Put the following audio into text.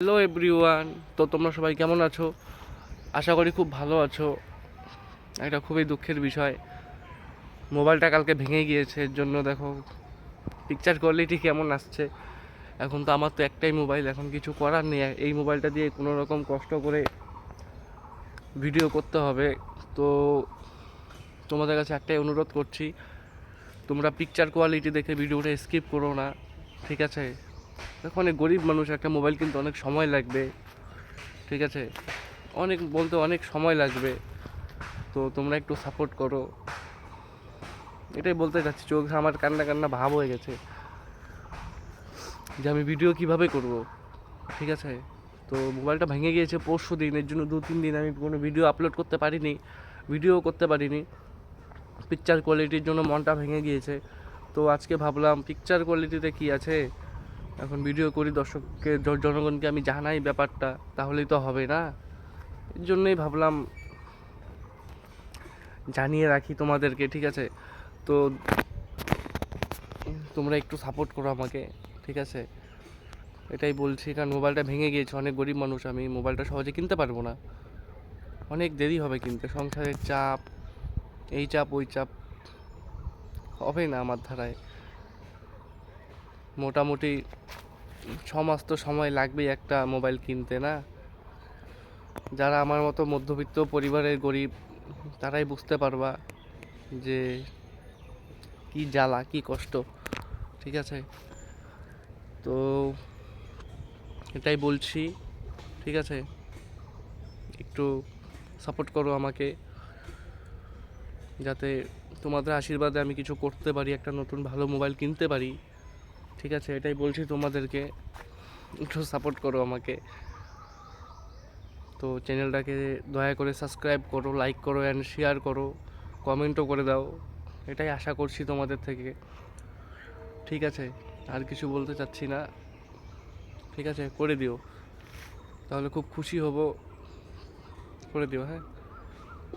Hello everyone, তো তোমরা সবাই কেমন আছো? আশা করি খুব ভালো আছো। এটা খুবই দুঃখের বিষয়, মোবাইলটা কালকে ভেঙে গিয়েছে। এর জন্য দেখো পিকচার কোয়ালিটি কেমন আসছে। এখন তো আমার তো একটাই মোবাইল, এখন কিছু করার নেই। এই মোবাইলটা দিয়ে কোনো রকম কষ্ট করে ভিডিও করতে হবে। তো তোমাদের কাছে একটাই অনুরোধ করছি, তোমরা পিকচার কোয়ালিটি দেখে ভিডিওটা স্কিপ করো না, ঠিক আছে? দেখো অনেক গরিব মানুষ, একটা মোবাইল কিনতে অনেক সময় লাগবে, ঠিক আছে? অনেক বলতে অনেক সময় লাগবে। তো তোমরা একটু সাপোর্ট করো, এটাই বলতে চাচ্ছি। চোখে আমার কান্না কান্না ভাব হয়ে গেছে যে আমি ভিডিও কিভাবে করব, ঠিক আছে? তো মোবাইলটা ভেঙে গিয়েছে পরশু দিন, এর জন্য 2-3 দিন আমি কোনো ভিডিও আপলোড করতে পারিনি, ভিডিও করতে পারিনি। পিকচার কোয়ালিটির জন্য মনটা ভেঙে গিয়েছে। তো আজকে ভাবলাম পিকচার কোয়ালিটিতে কি আছে, এখন ভিডিও করি, দর্শককে জনগণকে আমি জানাই ব্যাপারটা, তাহলেই তো হবে না। এর জন্যই ভাবলাম জানিয়ে রাখি তোমাদেরকে, ঠিক আছে? তো তোমরা একটু সাপোর্ট করো আমাকে, ঠিক আছে? এটাই বলছি, কারণ মোবাইলটা ভেঙে গিয়েছে, অনেক গরিব মানুষ আমি, মোবাইলটা সহজে কিনতে পারবো না, অনেক দেরি হবে কিনতে। সংসারের চাপ, এই চাপ ওই চাপ, হবে না আমার ধারায়। মোটামুটি 6 মাস তো সময় লাগবেই একটা মোবাইল কিনতে, না? যারা আমার মতো মধ্যবিত্ত পরিবারের গরিব, তারাই বুঝতে পারবা যে কি জ্বালা, কি কষ্ট, ঠিক আছে? তো এটাই বলছি, ঠিক আছে? একটু সাপোর্ট করো আমাকে, যাতে তোমাদের আশীর্বাদে আমি কিছু করতে পারি, একটা নতুন ভালো মোবাইল কিনতে পারি, ঠিক আছে? এটাই বলছি তোমাদেরকে, একটু সাপোর্ট করো আমাকে। তো চ্যানেলটাকে দয়া করে সাবস্ক্রাইব করো, লাইক করো অ্যান্ড শেয়ার করো, কমেন্টও করে দাও, এটাই আশা করছি তোমাদের থেকে, ঠিক আছে? আর কিছু বলতে চাচ্ছি না, ঠিক আছে? করে দিও, তাহলে খুব খুশি হব, করে দিও, হ্যাঁ।